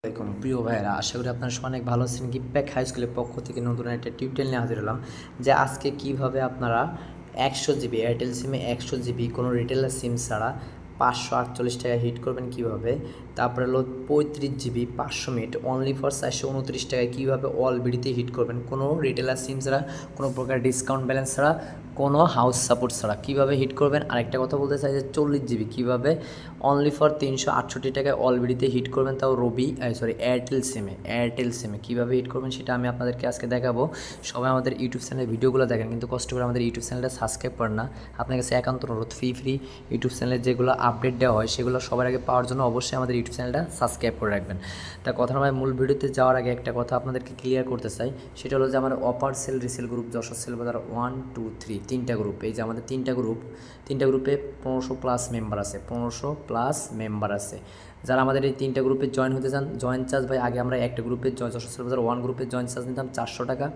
প্রিয় ভাইয়েরা, আশা করি আপনারা সবাই অনেক ভালো আছেন। গিফট হাই স্কুলের পক্ষ থেকে নতুন একটা টিউটোরিয়াল নিয়ে হাজির হলাম যে আজকে কিভাবে আপনারা 100 জিবি এয়ারটেল সিমে 100 জিবি কোনো রিটেলার সিম ছাড়া 548 টাকা হিট করবেন কীভাবে, তারপরে হলো 35 জিবি 500 মিনিট অনলি ফর 429 টাকায় কীভাবে অল বিডিতে হিট করবেন কোনো রিটেলার সিম ছাড়া, কোনো প্রকার ডিসকাউন্ট ব্যালেন্স ছাড়া, কোনো হাউস সাপোর্ট ছাড়া কীভাবে হিট করবেন। আরেকটা কথা বলতে চাই যে 40 জিবি কীভাবে অনলি ফর 368 টাকায় অল বিডিতে হিট করবেন, তাও এয়ারটেল সিমে কীভাবে হিট করবেন সেটা আমি আপনাদেরকে আজকে দেখাবো। সবাই আমাদের ইউটিউব চ্যানেলে ভিডিওগুলো দেখেন, কিন্তু কষ্ট করে আমাদের ইউটিউব চ্যানেলটা সাবস্ক্রাইব করেন না। আপনার কাছে একান্ত অনুরোধ, ফ্রি ইউটিউব চ্যানেলে যেগুলো আপডেট দেওয়া হয় সেগুলো সবার আগে পাওয়ার জন্য অবশ্যই আমাদের ইউটিউব চ্যানেলটা সাবস্ক্রাইব করে রাখবেন। তা কথা নয়, মূল ভিডিওতে যাওয়ার আগে একটা কথা আপনাদেরকে ক্লিয়ার করতে চাই, সেটা হলো যে আমার অপার sell resell group Jessore sell বাজার 1, 2, 3 তিনটা গ্রুপ। এই যে আমাদের তিনটা গ্রুপে 1500+ মেম্বার আছে, 1500+ মেম্বার আছে। যারা আমাদের এই তিনটা গ্রুপে জয়েন হতে চান, জয়েন চার্জ ভাই আগে আমরা একটা গ্রুপে যশোর সেল বাজার 1 গ্রুপে জয়েন চার্জ নিতাম 400 টাকা,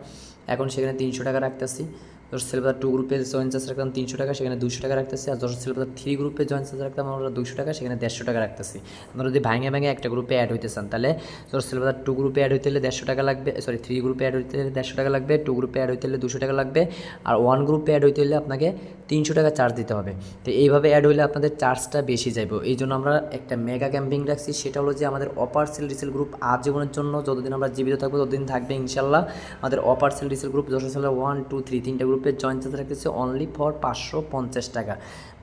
এখন সেখানে 300 টাকা রাখতেছি। যশোর সেল বাজার 2 গ্রুপে জয়েন চার্জ রাখতাম 300 টাকা, সেখানে 200 টাকা রাখতেছি। আর যশোর সেল বাজার 3 গ্রুপে জয়েন চার্জ রাখতাম আমরা 200 টাকা, সেখানে 150 টাকা রাখতেছি। আপনারা যদি ভেঙে একটা গ্রুপে অ্যাড হইতে চান, তাহলে যশোর সেল বাজার 2 গ্রুপে অ্যাড হইতে হলে 150 টাকা লাগবে, 3 গ্রুপে অ্যাড হইতে হলে 150 টাকা লাগবে, 2 গ্রুপে অ্যাড হইতে হলে 200 টাকা লাগবে, আর 1 গ্রুপে অ্যাড হইতে হলে আপনাকে 300 টাকা চার্জ দিতে হবে। তো এইভাবে অ্যাড হইলে আপনাদের চার্জটা বেশি যাইবে। এই জন্য আমরা একটা মেগা ক্যাম্পিং রাখছি, সেটা হলো যে আমাদের অপার সেল রিসেল গ্রুপ আজীবনের জন্য, যতদিন আমরা জীবিত থাকবো ততদিন থাকবে ইনশাল্লাহ। আমাদের অপার sell resell group Jessore sell 1, 2, 3 তিনটা গ্রুপে জয়েন চার্জ রাখতেছে অনলি ফর 550 টাকা।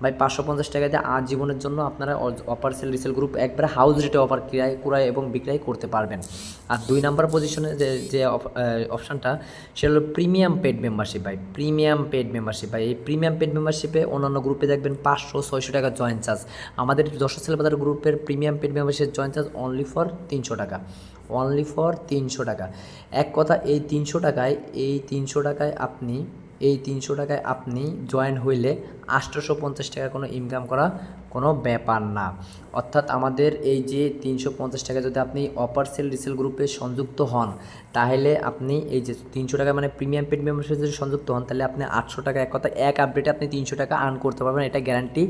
ভাই 550 টাকা দিয়ে আজীবনের জন্য আপনারা অপার সেল রিসেল গ্রুপ একবারে হাউস রেটে অফার ক্রয় এবং বিক্রয় করতে পারবেন। আর 2 নাম্বার পজিশনে যে অপশানটা, সেটা হলো প্রিমিয়াম পেড মেম্বারশিপ। ভাই প্রিমিয়াম পেড মেম্বারশিপ, এই প্রিমিয়াম পেড মেম্বারশিপে অন্যান্য গ্রুপে দেখবেন 500-600 টাকা জয়েন চার্জ। আমাদের যশোর সেল বাজার গ্রুপের প্রিমিয়াম পেড মেম্বারশিপের জয়েন চার্জ অনলি ফর 300 টাকা, অনলি ফর 300 টাকা। এক কথা, এই 300 টাকায় আপনি জয়েন হইলে 850 টাকা কোনো ইনকাম করা কোনো ব্যাপার না। অর্থাৎ আমাদের এই যে 350 টাকা যদি আপনি অপার সেল রিসেল গ্রুপে সংযুক্ত হন, তাহলে আপনি এই যে 300 টাকা মানে প্রিমিয়াম পেড মেম্বারশিপে যদি সংযুক্ত হন, তাহলে আপনি 800 টাকা, এক কথা এক আপডেটে আপনি 300 টাকা আর্ন করতে পারবেন। এটা গ্যারান্টি,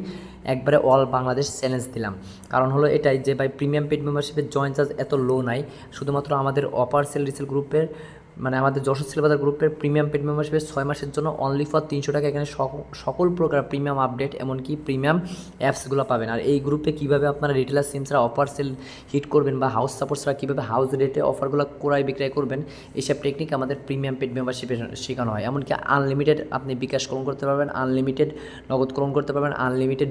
একবারে অল বাংলাদেশ চ্যালেঞ্জ দিলাম। কারণ হলো এটাই যে ভাই প্রিমিয়াম পেড মেম্বারশিপের জয়েন চার্জ এত লো নাই, শুধুমাত্র আমাদের অপার সেল রিসেল গ্রুপের মানে আমাদের যশোর সেল বাজার গ্রুপের প্রিমিয়াম পেড মেম্বারশিপের 6 মাসের জন্য অনলি ফর 300 টাকা এখানে সকল প্রকার প্রিমিয়াম আপডেট এমনকি প্রিমিয়াম অ্যাপসগুলো পাবেন। আর এই গ্রুপে কীভাবে আপনারা রিটেলার সিম ছাড়া অফার সেল হিট করবেন বা হাউস সাপোর্ট ছাড়া কীভাবে হাউস রেটে অফারগুলো ক্রয় বিক্রয় করবেন, এইসব টেকনিক আমাদের প্রিমিয়াম পেড মেম্বারশিপে শেখানো হয়। এমনকি আনলিমিটেড আপনি বিকাশ করণ করতে পারবেন, আনলিমিটেড নগদ করণ করতে পারবেন, আনলিমিটেড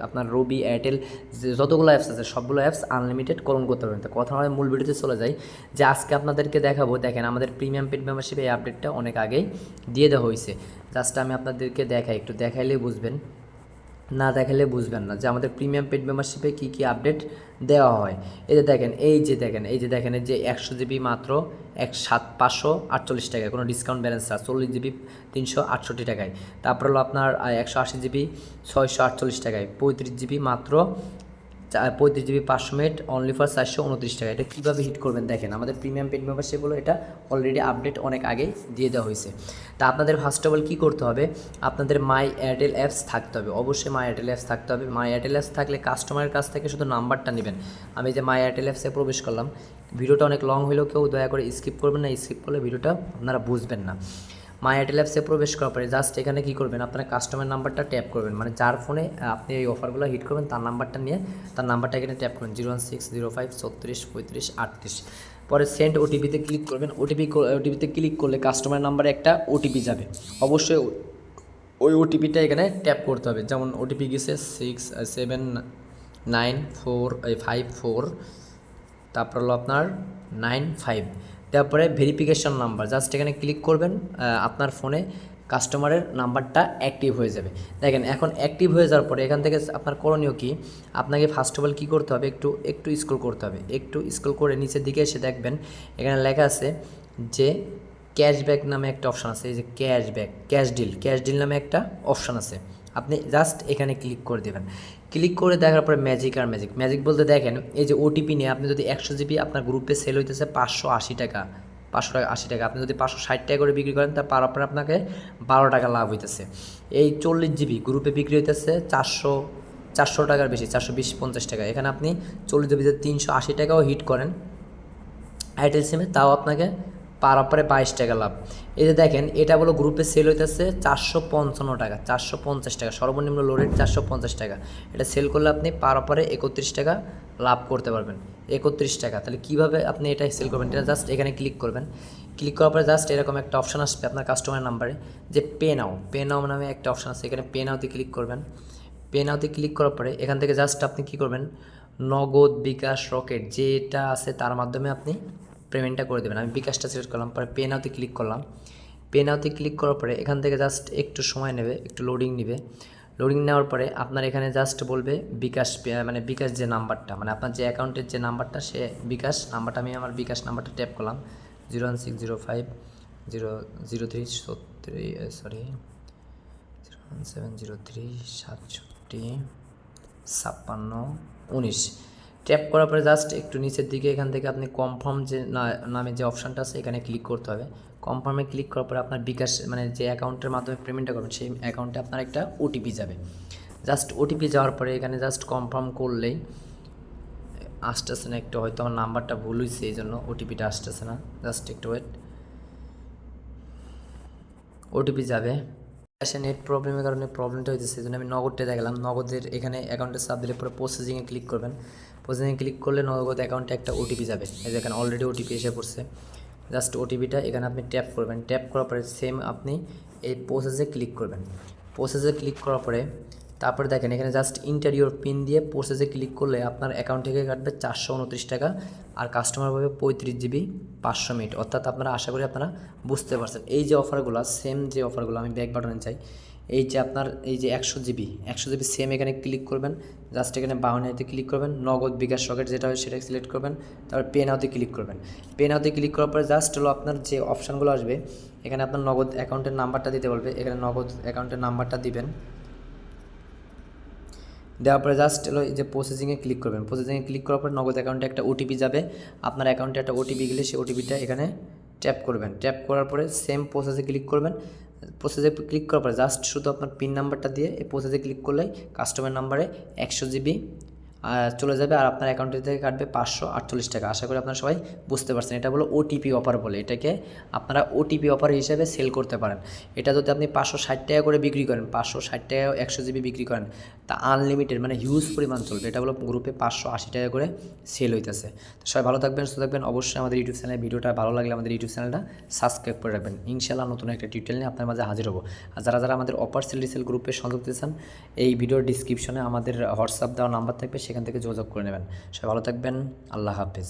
আপনার রবি এয়ারটেল যতগুলো অ্যাপস আছে সবগুলো অ্যাপস আনলিমিটেড করণ করতে পারবেন। তো কথা নয়, মূল ভিডিওতে চলে যাই যে আজকে আপনাদেরকে দেখাবো। দেখেন আমাদের প্রিমিয়াম পেড মেম্বারশিপে এই আপডেটটা অনেক আগেই দিয়ে দেওয়া হয়েছে। জাস্ট আমি আপনাদেরকে দেখাই, একটু দেখাইলেই বুঝবেন, না দেখালে বুঝবেন না যে আমাদের প্রিমিয়াম পেড মেম্বারশিপে কী কী আপডেট দেওয়া হয়। এই যে দেখেন এই যে 100 জিবি মাত্র 548 টাকায়, কোনো ডিসকাউন্ট ব্যালেন্স ছাড়া। 40 জিবি 368 টাকায়, তারপর হলো আপনার 180 জিবি 648 টাকায়, 35 জিবি মাত্র 35 জিবি 500 মিনিট অনলি ফর 429 টাকা। এটা কীভাবে হিট করবেন দেখেন, আমাদের প্রিমিয়াম পেড মেম্বারশিপ হলো এটা অলরেডি আপডেট অনেক আগে দিয়ে দেওয়া হয়েছে। তা আপনাদের ফার্স্ট অফ অল কী করতে হবে, আপনাদের মাই এয়ারটেল অ্যাপস থাকতে হবে, অবশ্যই মাই এয়ারটেল অ্যাপস থাকতে হবে। মাই এয়ারটেল অ্যাপস থাকলে কাস্টমারের কাছ থেকে শুধু নাম্বারটা নেবেন। আমি যে মাই এয়ারটেল অ্যাপসে প্রবেশ করলাম, ভিডিওটা অনেক লং হলেও কেউ দয়া করে স্কিপ করবেন না, স্কিপ করলে ভিডিওটা আপনারা বুঝবেন না। মাই এয়ারটেল অ্যাপসে প্রবেশ করার পরে জাস্ট এখানে কী করবেন, আপনার কাস্টমার নাম্বারটা ট্যাপ করবেন, মানে যার ফোনে আপনি এই অফারগুলো হিট করবেন তার নাম্বারটা নিয়ে তার নাম্বারটা এখানে ট্যাপ করবেন 01605 34 35 38। পরে সেন্ড ওটিপিতে ক্লিক করবেন। ওটিপিতে ক্লিক করলে কাস্টমার নাম্বারে একটা ওটিপি যাবে, অবশ্যই ওই ওটিপিটা এখানে ট্যাপ করতে হবে। যেমন ওটিপি গেছে 679454, তারপর হলো আপনার 95, তারপরে ভেরিফিকেশন নাম্বার জাস্ট এখানে ক্লিক করবেন, আপনার ফোনে কাস্টমারের নাম্বারটা অ্যাক্টিভ হয়ে যাবে। দেখেন এখন অ্যাক্টিভ হয়ে যাওয়ার পরে এখান থেকে আপনার করণীয় কি, আপনাকে ফার্স্ট অফ অল কী করতে হবে, একটু স্ক্রল করতে হবে। একটু স্ক্রল করে নিচের দিকে এসে দেখবেন এখানে লেখা আছে যে ক্যাশব্যাক নামে একটা অপশান আছে। এই যে ক্যাশ ডিল নামে একটা অপশান আছে, আপনি জাস্ট এখানে ক্লিক করে দেবেন। ক্লিক করে দেখার পরে ম্যাজিক বলতে দেখেন এই যে ওটিপি নিয়ে আপনি যদি 100 জিবি আপনার গ্রুপে সেল হইতেছে 580 টাকা, 580 টাকা, আপনি যদি 560 টাকা করে বিক্রি করেন তার পরে আপনাকে 12 টাকা লাভ হইতেছে। এই 40 জিবি গ্রুপে বিক্রি হইতেছে 400 টাকার বেশি, 420-50 টাকা। এখানে আপনি 40 জিবি 380 টাকাও হিট করেন এয়ারটেল সিমে, তাও আপনাকে পার অপারে 22 টাকা লাভ। এই যে দেখেন, এটা বলো গ্রুপে সেল হইতেছে 455 টাকা, 450 টাকা, সর্বনিম্ন লো রেট 450 টাকা। এটা সেল করলে আপনি পার অপারে 31 টাকা লাভ করতে পারবেন, 31 টাকা। তাহলে কীভাবে আপনি এটা সেল করবেন? এটা জাস্ট এখানে ক্লিক করবেন, ক্লিক করার পরে জাস্ট এরকম একটা অপশান আসবে আপনার কাস্টমার নাম্বারে, যে পে নাও নামে একটা অপশান আছে, এখানে পে নাওতে ক্লিক করবেন। পে নাওতে ক্লিক করার পরে এখান থেকে জাস্ট আপনি কী করবেন, নগদ, বিকাশ, রকেট যেটা আছে তার মাধ্যমে আপনি পেমেন্টটা করে দেবেন। আমি বিকাশটা সিলেক্ট করলাম, পরে পে নাওতে ক্লিক করলাম। পে নাওতে ক্লিক করার পরে এখান থেকে জাস্ট একটু সময় নেবে, একটু লোডিং নেবে। লোডিং নেওয়ার পরে আপনার এখানে জাস্ট বলবে বিকাশ, মানে বিকাশ যে নাম্বারটা, মানে আপনার যে অ্যাকাউন্টের যে নাম্বারটা, সে বিকাশ নাম্বারটা, আমি আমার বিকাশ নাম্বারটা ট্যাপ করলাম, 01603075719। ট্যাপ করার পরে জাস্ট একটু নিচের দিকে এখান থেকে আপনি কনফার্ম যে নামে যে অপশানটা আছে এখানে ক্লিক করতে হবে। কনফার্মে ক্লিক করার পরে আপনার বিকাশ, মানে যে অ্যাকাউন্টের মাধ্যমে পেমেন্টটা করবেন, সেই অ্যাকাউন্টে আপনার একটা ওটিপি যাবে। জাস্ট ওটিপি যাওয়ার পরে এখানে জাস্ট কনফার্ম করলেই আসতেছে না, একটু হয়তো আমার নাম্বারটা ভুল হয়েছে, এই জন্য ওটিপিটা আসতেছে না। জাস্ট একটু ওয়েট, ওটিপি যাবে। আসে নেট প্রবলেমের কারণে প্রবলেমটা হয়েছে, সেই জন্য আমি নগদটা দেখালাম। নগদের এখানে অ্যাকাউন্টে সাব দিলে পরে প্রসেসিংয়ে ক্লিক করবেন। প্রসেসিংয়ে ক্লিক করলে নগদ অ্যাকাউন্টে একটা ওটিপি যাবে, এই যে এখানে অলরেডি ওটিপি এসে পড়ছে। জাস্ট ওটিপিটা এখানে আপনি ট্যাপ করবেন, ট্যাপ করার পরে সেম আপনি এই প্রসেসে ক্লিক করবেন। প্রসেসে ক্লিক করার পরে তারপরে দেখেন এখানে জাস্ট ইন্টারিওর পিন দিয়ে প্রসেসে ক্লিক করলে আপনার অ্যাকাউন্ট থেকে কাটবে 429 টাকা, আর কাস্টমার পাবে 35 জিবি 500 মিনিট। অর্থাৎ আপনারা, আশা করি আপনারা বুঝতে পারছেন। এই যে অফারগুলো, সেম যে অফারগুলো, আমি ব্যাক বাটনে চাই, এই যে আপনার এই যে 100 জিবি সেম এখানে ক্লিক করবেন। জাস্ট এখানে বাউনারিতে ক্লিক করবেন, নগদ, বিকাশ, রকেট যেটা হয় সেটা সিলেক্ট করবেন। তারপর পে নাওতে ক্লিক করবেন। পে নাওতে ক্লিক করার পরে জাস্ট হলো আপনার যে অপশানগুলো আসবে, এখানে আপনার নগদ অ্যাকাউন্টের নাম্বারটা দিতে বলবে, এখানে নগদ অ্যাকাউন্টের নাম্বারটা দিবেন। দেওয়ার পরে জাস্ট হলো এই যে প্রসেসিংয়ে ক্লিক করবেন। প্রসেসিংয়ে ক্লিক করার পর নগদ অ্যাকাউন্টে একটা ওটিপি যাবে, আপনার অ্যাকাউন্টে একটা ওটিপি গেলে সেই ওটিপিটা এখানে ট্যাপ করবেন। ট্যাপ করার পরে সেম প্রসেসে ক্লিক করবেন। প্রসেসে ক্লিক করার পরে জাস্ট শুধু আপনার পিন নাম্বারটা দিয়ে এই প্রসেসে ক্লিক করলেই কাস্টমার নাম্বারে 100 জিবি চলে যাবে, আর আপনার অ্যাকাউন্ট থেকে কাটবে 548 টাকা। আশা করি আপনারা সবাই বুঝতে পারছেন। এটা হলো ওটিপি অফার বলে, এটাকে আপনারা ওটিপি অফার হিসেবে সেল করতে পারেন। এটা যদি আপনি 560 টাকা করে বিক্রি করেন, 560 টাকা 100 জিবি বিক্রি করেন, তা আনলিমিটেড, মানে হিউজ পরিমাণ চলবে। এটা হলো গ্রুপে 580 টাকা করে সেল হইতেছে। তো সবাই ভালো থাকবেন, সুস্থ থাকবেন। অবশ্যই আমাদের ইউটিউব চ্যানেলে ভিডিওটা ভালো লাগলে আমাদের ইউটিউব চ্যানেলটা সাবস্ক্রাইব করে রাখবেন। ইনশাআল্লাহ নতুন একটা টিউটোরিয়াল নিয়ে আপনার মাঝে হাজির হবো। আর যারা যারা আমাদের অফার সেল রিসেল গ্রুপে সংযুক্ত চান, এই ভিডিওর ডিসক্রিপশনে আমাদের হোয়াটসঅ্যাপ দেওয়া নাম্বার থাকবে, সেখান থেকে যোগাযোগ করে নেবেন। সবাই ভালো থাকবেন, আল্লাহ হাফেজ।